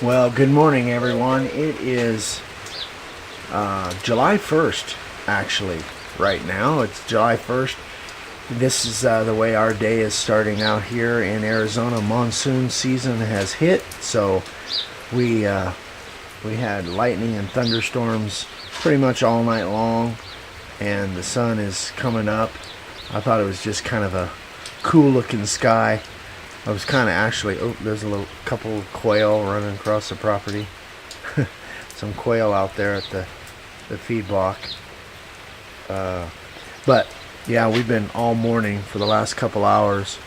Well, good morning, everyone. It is July 1st, actually, right now. It's July 1st. This is the way our day is starting out here in Arizona. Monsoon season has hit, so we had lightning and thunderstorms pretty much all night long, and the sun is coming up. I thought it was just kind of a cool-looking sky. I was kind of actually, there's a little couple of quail running across the property. Some quail out there at the feed block. But yeah, we've been all morning for the last couple hours.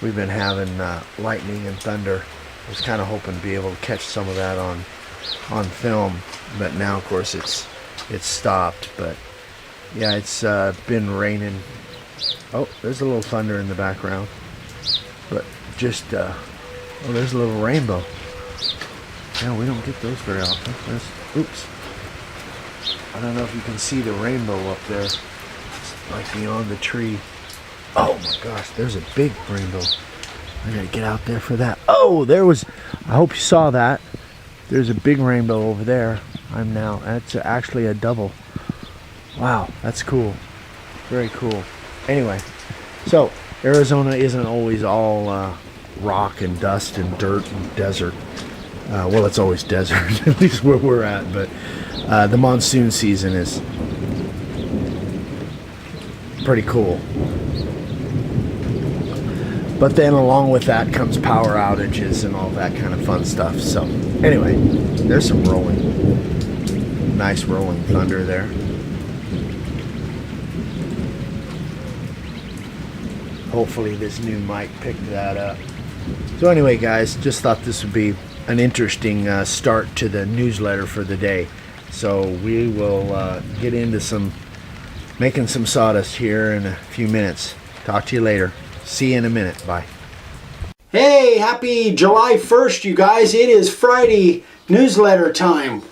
We've been having lightning and thunder. I was kind of hoping to be able to catch some of that on film, but now of course it's stopped. But yeah, it's been raining. Oh, there's a little thunder in the background. But just, oh, there's a little rainbow. Yeah, we don't get those very often. Oops. I don't know if you can see the rainbow up there. It's like beyond the tree. Oh my gosh, there's a big rainbow. I gotta get out there for that. Oh, I hope you saw that. There's a big rainbow over there. That's actually a double. Wow, that's cool. Very cool. Anyway, so Arizona isn't always all rock and dust and dirt and desert. Well, it's always desert, at least where we're at. But the monsoon season is pretty cool. But then along with that comes power outages and all that kind of fun stuff. So anyway, there's some nice rolling thunder there. Hopefully this new mic picked that up. So anyway, guys, just thought this would be an interesting start to the newsletter for the day. So we will get into making some sawdust here in a few minutes. Talk to you later. See you in a minute. Bye. Hey, happy July 1st, you guys. It is Friday newsletter time.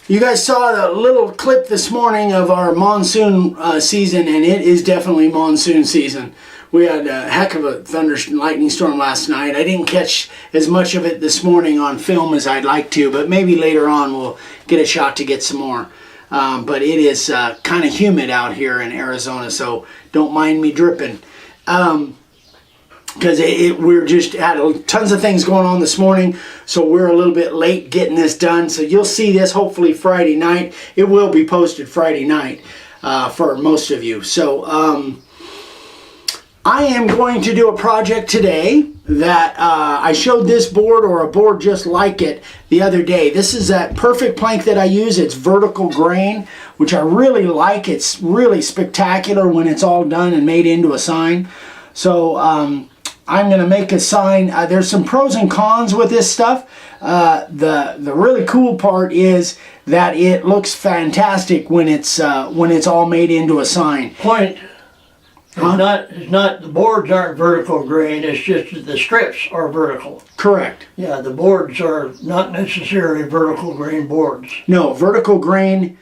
You guys saw the little clip this morning of our monsoon season, and it is definitely monsoon season. We had a heck of a thunder and lightning storm last night. I didn't catch as much of it this morning on film as I'd like to, but maybe later on we'll get a shot to get some more. But it is kind of humid out here in Arizona, so don't mind me dripping. Because we're just had tons of things going on this morning, so we're a little bit late getting this done. So you'll see this hopefully Friday night. It will be posted Friday night for most of you. So I am going to do a project today that I showed this board or a board just like it the other day. This is that perfect plank that I use. It's vertical grain, which I really like. It's really spectacular when it's all done and made into a sign. So I'm going to make a sign. There's some pros and cons with this stuff. The really cool part is that it looks fantastic when it's all made into a sign. Point. It's not the boards aren't vertical grain, it's just that the strips are vertical. Correct. Yeah, the boards are not necessarily vertical grain boards. No, vertical grain.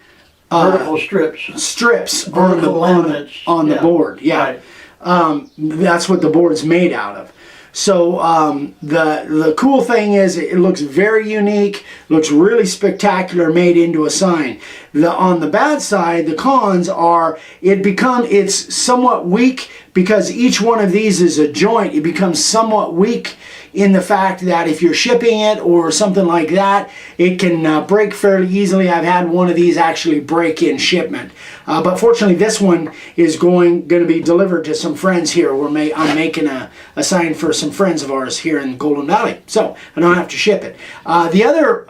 Vertical strips. Strips vertical on the board. Yeah. Right. That's what the board's made out of. So the cool thing is it looks very unique, looks really spectacular, made into a sign. On the bad side, the cons are it's somewhat weak because each one of these is a joint. It becomes somewhat weak in the fact that if you're shipping it or something like that, it can break fairly easily. I've had one of these actually break in shipment. But fortunately, this one is going to be delivered to some friends here. I'm making a sign for some friends of ours here in Golden Valley, so I don't have to ship it. The other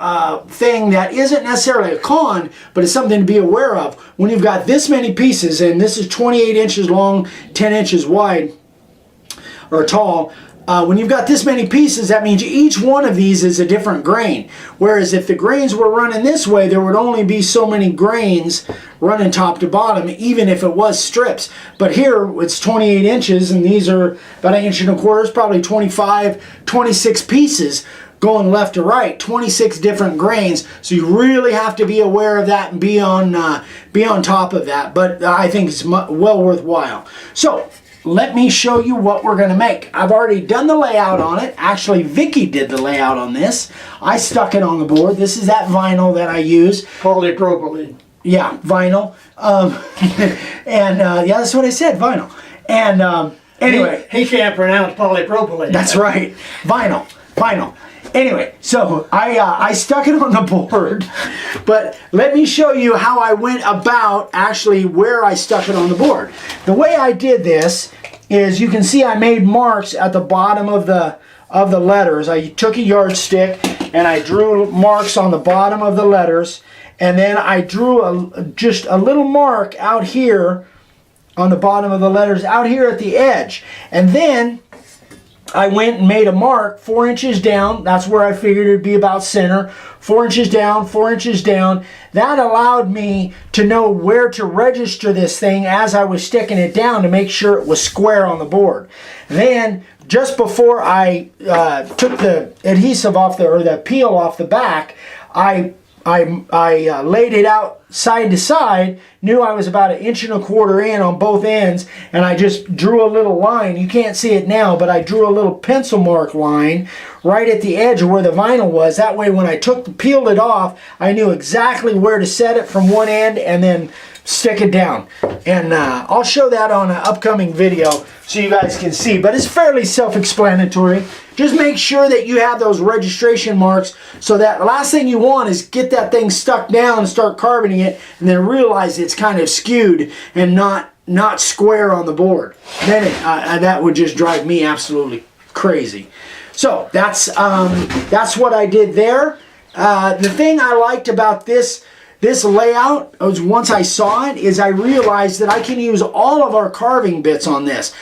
thing that isn't necessarily a con, but it's something to be aware of, when you've got this many pieces, and this is 28 inches long, 10 inches wide, or tall, when you've got this many pieces, that means each one of these is a different grain. Whereas if the grains were running this way, there would only be so many grains running top to bottom, even if it was strips. But here, it's 28 inches, and these are about 1.25 inches, probably 25, 26 pieces going left to right, 26 different grains. So you really have to be aware of that and be on top of that. But I think it's well worthwhile. So let me show you what we're going to make. I've already done the layout on it. Actually, Vicky did the layout on this. I stuck it on the board. This is that vinyl that I use. Polypropylene. Yeah, vinyl. Yeah, that's what I said, vinyl. And anyway. He can't pronounce polypropylene. That's right. Vinyl. Anyway, so I stuck it on the board, but let me show you how I went about actually where I stuck it on the board. The way I did this is, you can see I made marks at the bottom of the letters. I took a yardstick and I drew marks on the bottom of the letters, and then I drew just a little mark out here on the bottom of the letters, out here at the edge. And then I went and made a mark 4 inches down. That's where I figured it'd be about center. 4 inches down, 4 inches down. That allowed me to know where to register this thing as I was sticking it down to make sure it was square on the board. Then, just before I took the adhesive off or the peel off the back, I laid it out side to side, knew I was about 1.25 inches in on both ends, and I just drew a little line. You can't see it now, but I drew a little pencil mark line right at the edge of where the vinyl was. That way when I peeled it off, I knew exactly where to set it from one end and then stick it down. And I'll show that on an upcoming video so you guys can see, but it's fairly self-explanatory. Just make sure that you have those registration marks, so that the last thing you want is get that thing stuck down and start carboning it and then realize it's kind of skewed and not square on the board. Then that would just drive me absolutely crazy. So that's what I did there. The thing I liked about this layout was, once I saw it, is I realized that I can use all of our carving bits on this.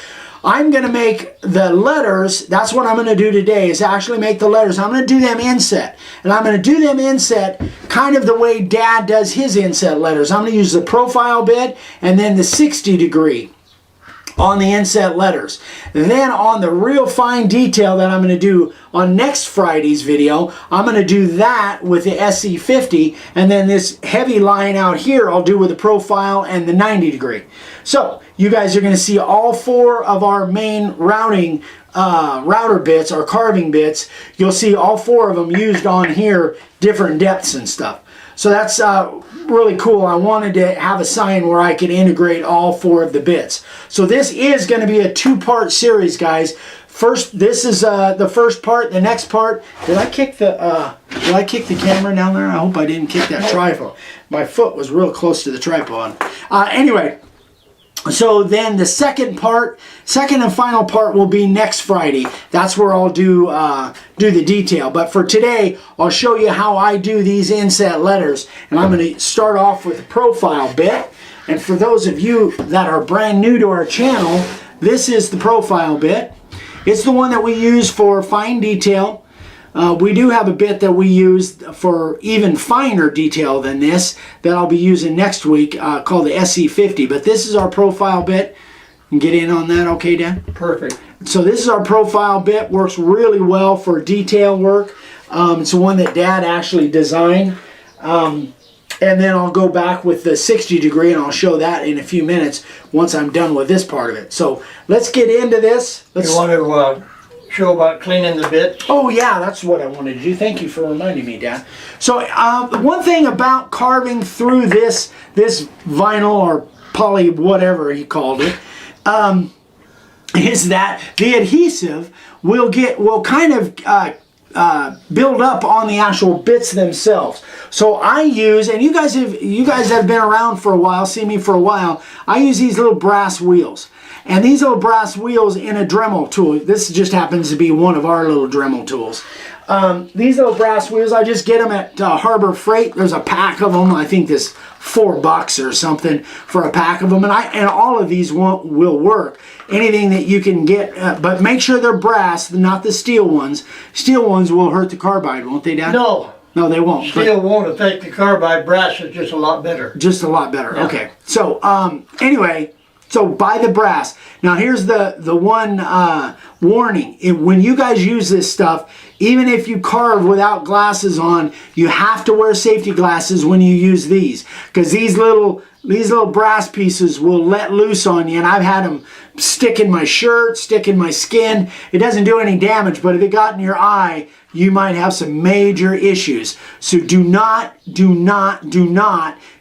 I'm going to make the letters. That's what I'm going to do today, is actually make the letters. I'm going to do them inset. And I'm going to do them inset kind of the way Dad does his inset letters. I'm going to use the profile bit and then the 60 degree on the inset letters. Then on the real fine detail that I'm going to do on next Friday's video, I'm going to do that with the SE50, and then this heavy line out here I'll do with the profile and the 90 degree. So you guys are going to see all 4 of our main router bits, our carving bits. You'll see all 4 of them used on here, different depths and stuff. So that's really cool. I wanted to have a sign where I could integrate all 4 of the bits. So this is going to be a 2-part series, guys. First, this is the first part. The next part, did I kick the camera down there? I hope I didn't kick that tripod. My foot was real close to the tripod. Anyway, so then the second and final part will be next Friday. That's where I'll do the detail. But for today, I'll show you how I do these inset letters. And I'm going to start off with the profile bit. And for those of you that are brand new to our channel, this is the profile bit. It's the one that we use for fine detail. We do have a bit that we use for even finer detail than this that I'll be using next week, called the SE50. But this is our profile bit. Get in on that, okay, Dan? Perfect. So this is our profile bit. Works really well for detail work. It's the one that Dad actually designed. And then I'll go back with the 60 degree, and I'll show that in a few minutes once I'm done with this part of it. So let's get into this. You want to show about cleaning the bits? Oh yeah, that's what I wanted to do. Thank you for reminding me, Dad. So one thing about carving through this vinyl or poly whatever he called it, is that the adhesive will kind of build up on the actual bits themselves. So I use, and you guys have been around for a while, seen me for a while, I use these little brass wheels. And these little brass wheels in a Dremel tool, this just happens to be one of our little Dremel tools. These little brass wheels, I just get them at Harbor Freight. There's a pack of them. I think this $4 or something for a pack of them. And all of these will work. Anything that you can get, but make sure they're brass, not the steel ones. Steel ones will hurt the carbide, won't they, Dad? No. No, they won't. Steel won't affect the carbide. Brass is just a lot better. Just a lot better. Yeah. Okay. So anyway, So buy the brass. Now here's the one warning. When you guys use this stuff, even if you carve without glasses on, you have to wear safety glasses when you use these, because these little brass pieces will let loose on you, and I've had them stick in my shirt, stick in my skin. It doesn't do any damage, but if it got in your eye, you might have some major issues. So do not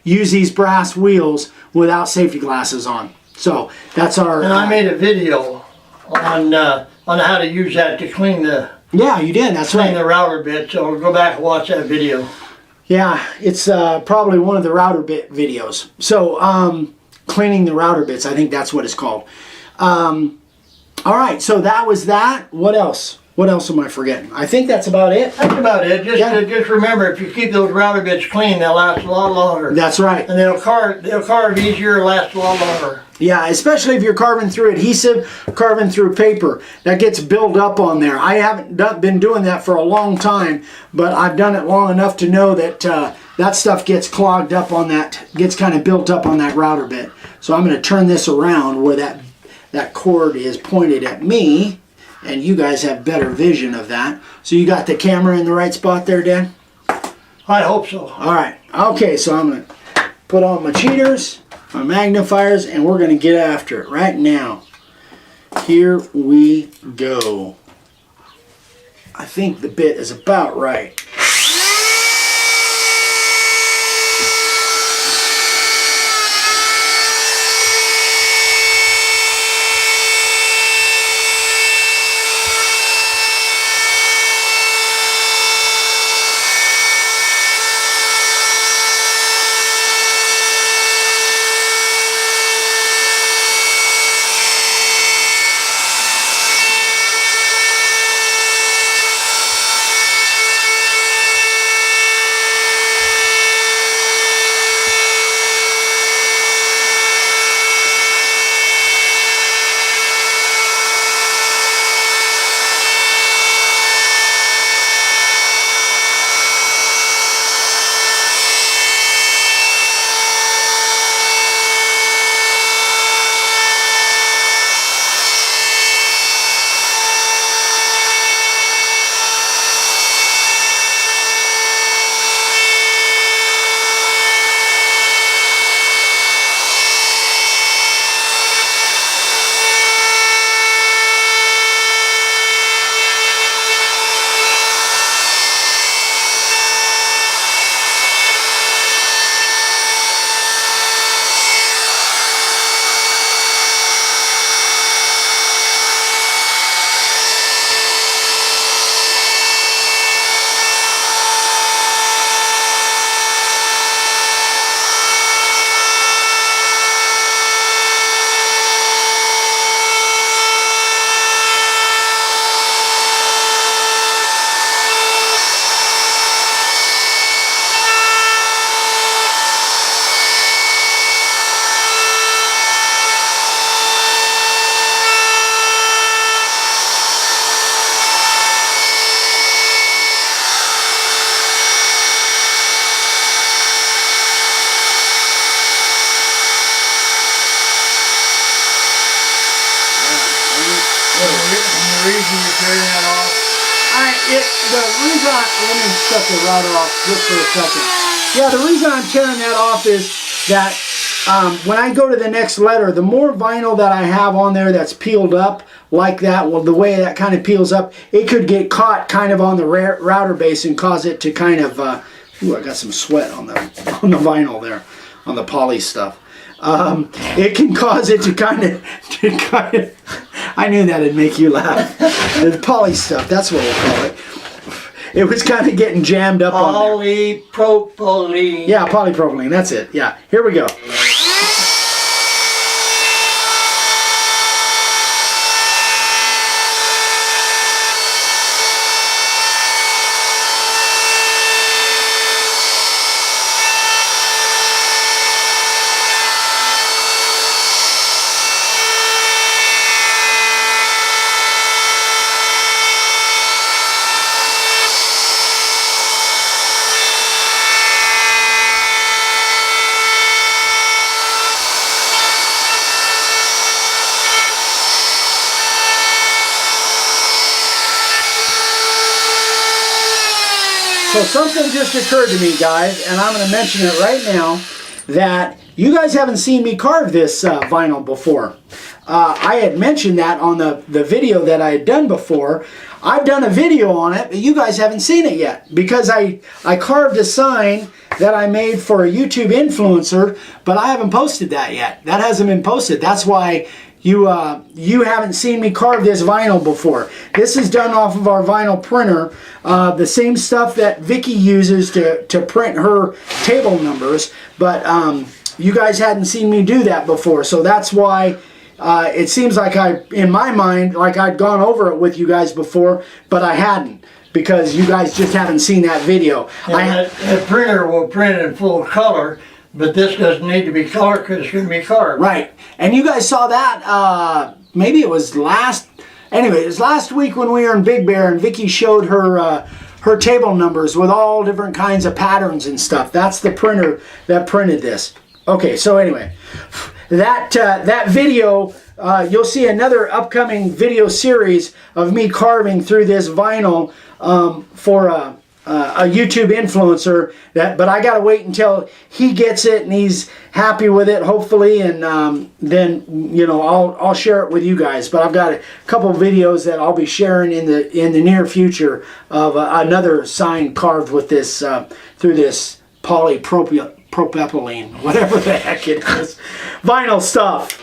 use these brass wheels without safety glasses on. So that's our. And I made a video on how to use that to clean the. Yeah, you did. That's clean right. the router bit. So go back and watch that video. Yeah, it's probably one of the router bit videos. So cleaning the router bits, I think that's what it's called. All right, so that was that. What else? What else am I forgetting? I think that's about it. That's about it. Just remember, if you keep those router bits clean, they'll last a lot longer. That's right. And they'll carve easier, last a lot longer. Yeah, especially if you're carving through adhesive, carving through paper. That gets built up on there. I haven't been doing that for a long time, but I've done it long enough to know that that stuff gets clogged up on that, gets kind of built up on that router bit. So I'm going to turn this around where that cord is pointed at me, and you guys have better vision of that. So you got the camera in the right spot there, Dan? I hope so. All right. Okay, so I'm going to put on my cheaters, my magnifiers, and we're going to get after it right now. Here we go. I think the bit is about right. Let me shut the router off just for a second. Yeah, the reason I'm tearing that off is that when I go to the next letter, the more vinyl that I have on there that's peeled up like that, well, the way that kind of peels up, it could get caught kind of on the router base and cause it to kind of, ooh, I got some sweat on the vinyl there, on the poly stuff. It can cause it to kind of, I knew that'd make you laugh. The poly stuff, that's what we'll call it. It was kind of getting jammed up on there. Polypropylene. Yeah, polypropylene, that's it. Yeah, here we go. So something just occurred to me, guys, and I'm going to mention it right now, that you guys haven't seen me carve this vinyl before. I had mentioned that on the video that I had done before. I've done a video on it, but you guys haven't seen it yet, because I carved a sign that I made for a YouTube influencer, but I haven't posted that yet. That hasn't been posted. That's why you haven't seen me carve this vinyl before. This is done off of our vinyl printer, the same stuff that Vicky uses to print her table numbers, but you guys hadn't seen me do that before, so that's why it seems like in my mind, like I'd gone over it with you guys before, but I hadn't, because you guys just haven't seen that video. And the printer will print in full color, but this doesn't need to be colored because it's going to be carved. Right. And you guys saw that, maybe it was last week when we were in Big Bear and Vicky showed her table numbers with all different kinds of patterns and stuff. That's the printer that printed this. Okay, so anyway, that video, you'll see another upcoming video series of me carving through this vinyl for a YouTube influencer. But I gotta wait until he gets it and he's happy with it, hopefully, and then I'll share it with you guys. But I've got a couple videos that I'll be sharing in the near future of another sign carved with this through this polypropylene, whatever the heck it is, vinyl stuff.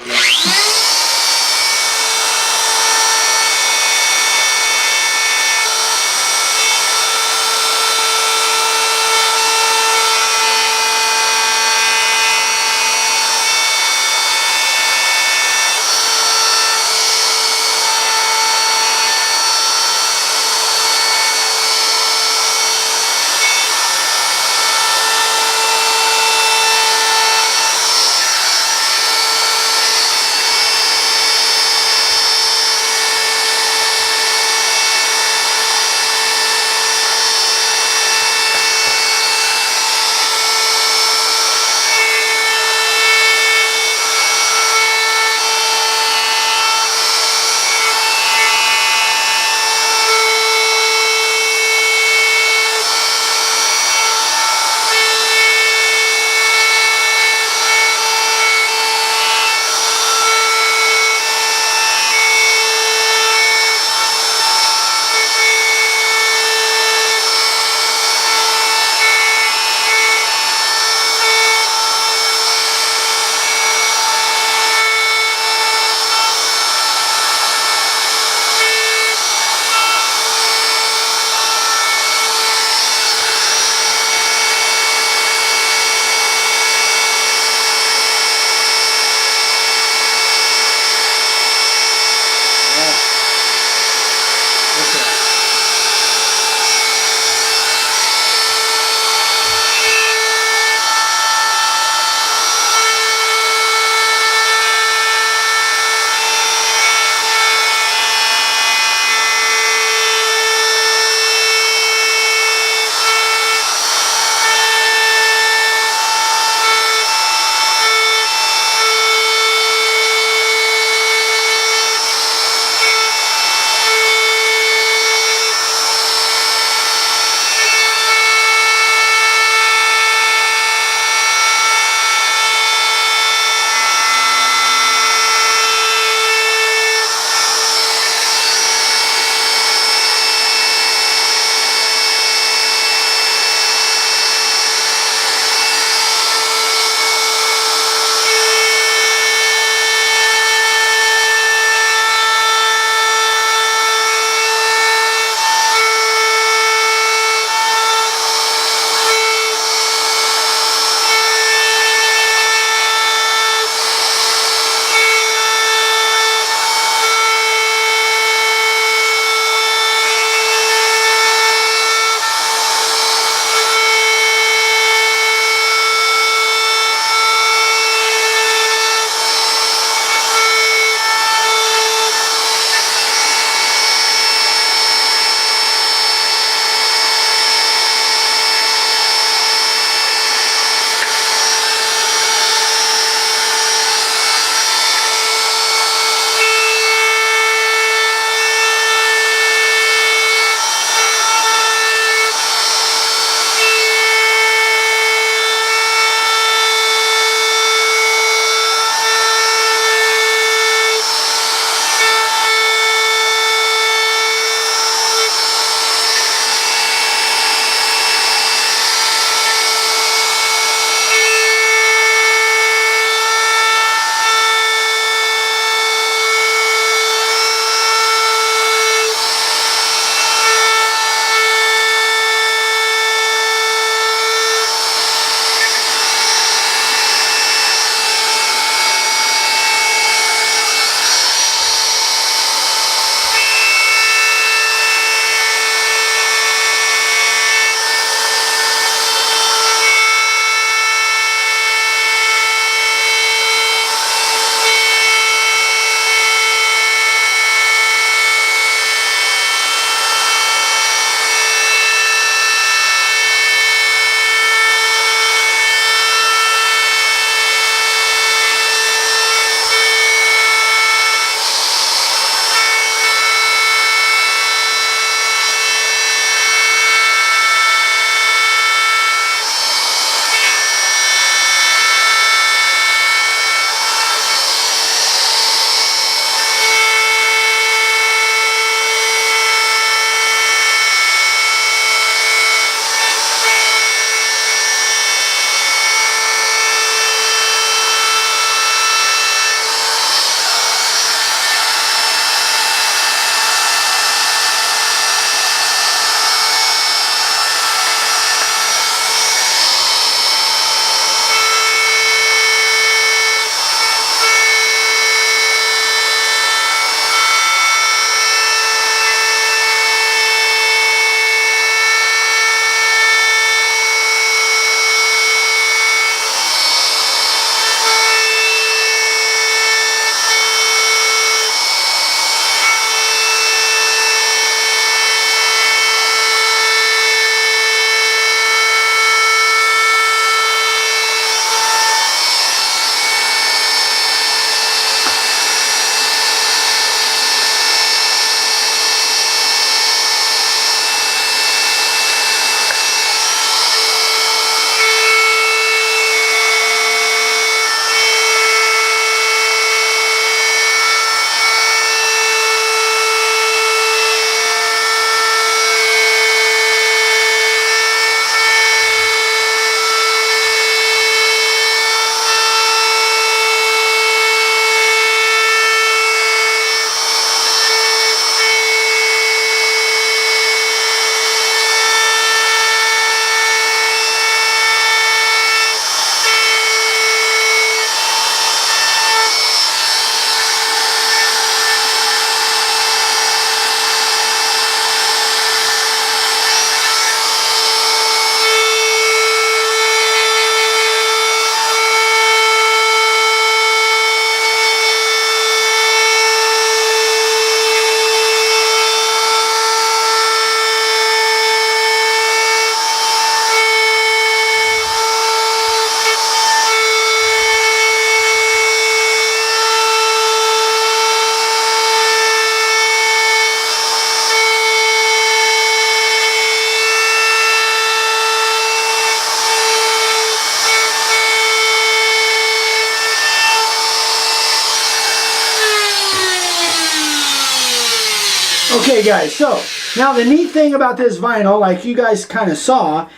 Okay guys, so now the neat thing about this vinyl, like you guys kind of saw,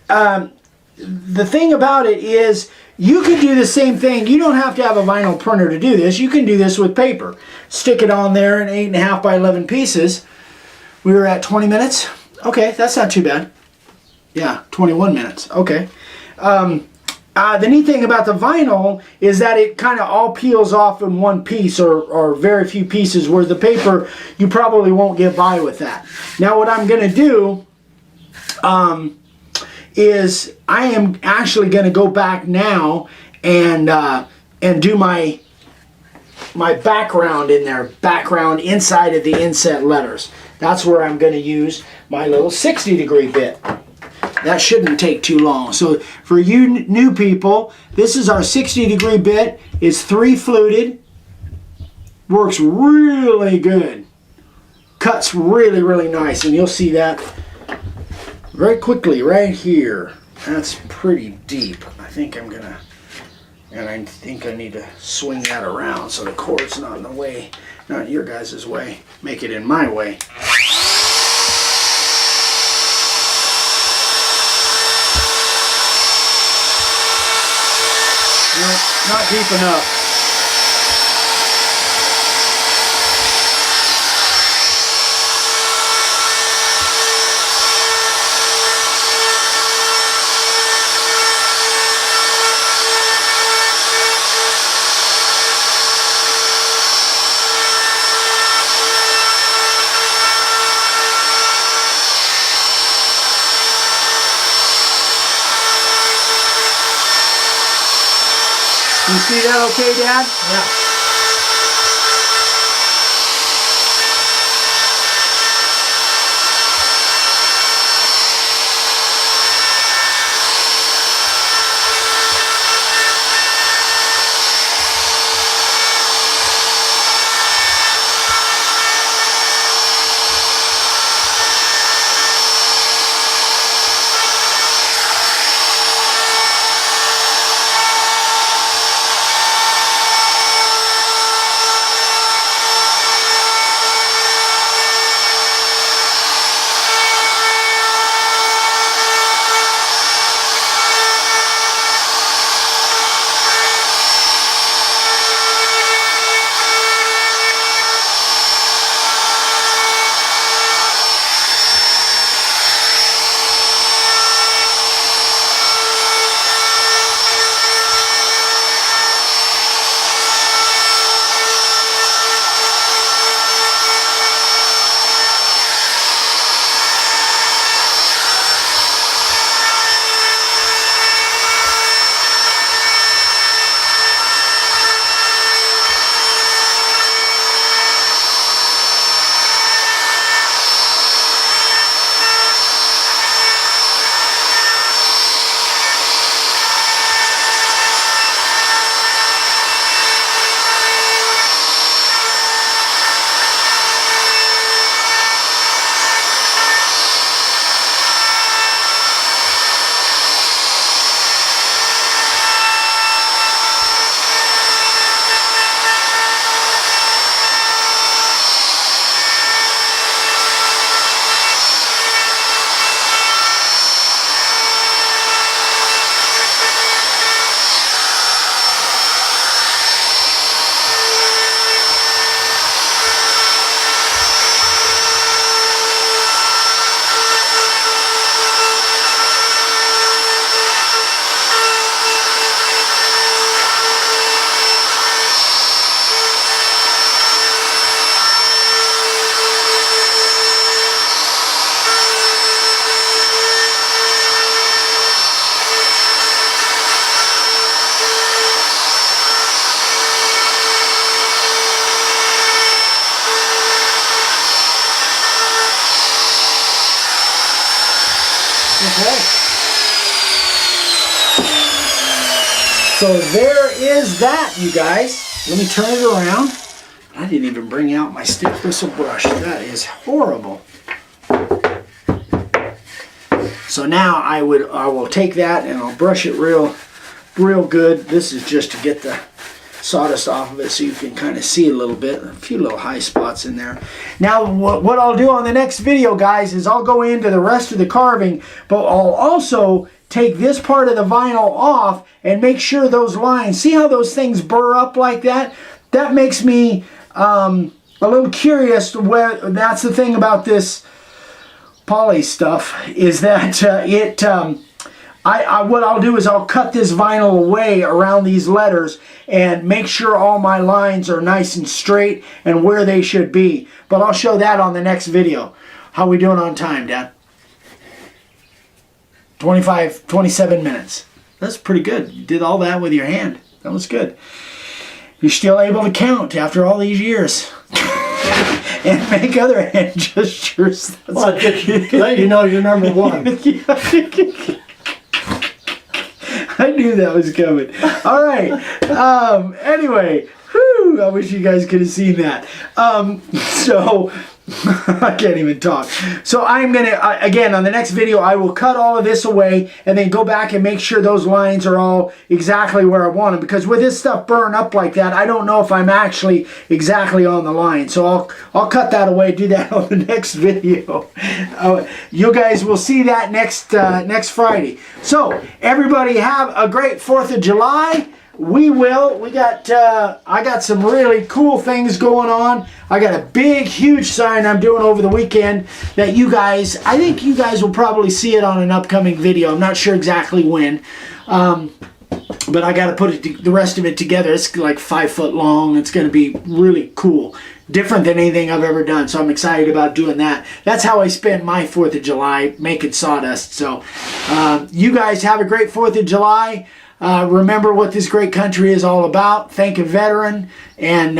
the thing about it is you can do the same thing. You don't have to have a vinyl printer to do this. You can do this with paper. Stick it on there in 8.5 by 11 pieces. We were at 20 minutes. Okay, that's not too bad. Yeah, 21 minutes. Okay. The neat thing about the vinyl is that it kind of all peels off in one piece or very few pieces, where the paper, you probably won't get by with that. Now what I'm going to do is I am actually going to go back now and do my background in there, background inside of the inset letters. That's where I'm going to use my little 60-degree bit. That shouldn't take too long. So for you new people, this is our 60-degree bit. It's 3 fluted. Works really good. Cuts really, really nice. And you'll see that very quickly right here. That's pretty deep. I think I'm gonna, and I think I need to swing that around so the cord's not in the way, not your guys' way. Make it in my way. Not deep enough. You see that okay, Dad? Yeah. Okay. So there is that, you guys. Let me turn it around. I didn't even bring out my stick bristle brush. That is horrible. So now I will take that and I'll brush it real good. This is just to get the sawdust off of it so you can kind of see a little bit. A few little high spots in there. Now what I'll do on the next video, guys, is I'll go into the rest of the carving, but I'll also take this part of the vinyl off and make sure those lines, see how those things burr up like that? That makes me a little curious. Where that's the thing about this poly stuff, is that what I'll do is I'll cut this vinyl away around these letters and make sure all my lines are nice and straight and where they should be. But I'll show that on the next video. How we doing on time, Dad? 27 minutes. That's pretty good. You did all that with your hand. That was good. You're still able to count after all these years. And make other hand gestures. Well, just let you know you're number one. I knew that was coming. All right. Anyway, whew, I wish you guys could have seen that. So I can't even talk. So I'm going to, again, on the next video, I will cut all of this away and then go back and make sure those lines are all exactly where I want them. Because with this stuff burn up like that, I don't know if I'm actually exactly on the line. So I'll cut that away, do that on the next video. You guys will see that next Friday. So everybody have a great 4th of July. We got I got some really cool things going on. I got a big huge sign I'm doing over the weekend that I think you guys will probably see it on an upcoming video. I'm not sure exactly when, but I got to put the rest of it together. It's like 5 foot long. It's going to be really cool, different than anything I've ever done, so I'm excited about doing that. That's how I spend my 4th of July, making sawdust. So you guys have a great 4th of July. Remember what this great country is all about. Thank a veteran, and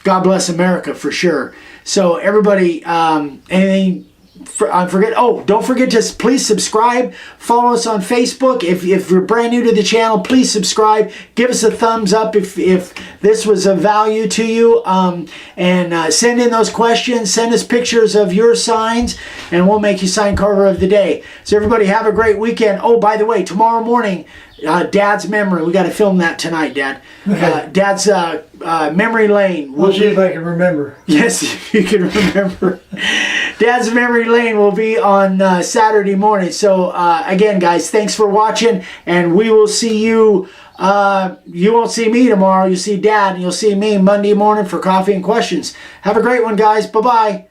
God bless America for sure. So everybody, anything forget? Oh, don't forget to please subscribe. Follow us on Facebook. If you're brand new to the channel, please subscribe. Give us a thumbs up if this was of value to you. And send in those questions. Send us pictures of your signs, and we'll make you sign carver of the day. So everybody have a great weekend. Oh, by the way, tomorrow morning, Dad's memory. We got to film that tonight, Dad. Okay. Dad's memory lane. We'll see if I can remember. Yes, if you can remember. Dad's memory lane will be on Saturday morning. So again, guys, thanks for watching, and we will see you. You won't see me tomorrow. You'll see Dad, and you'll see me Monday morning for coffee and questions. Have a great one, guys. Bye-bye.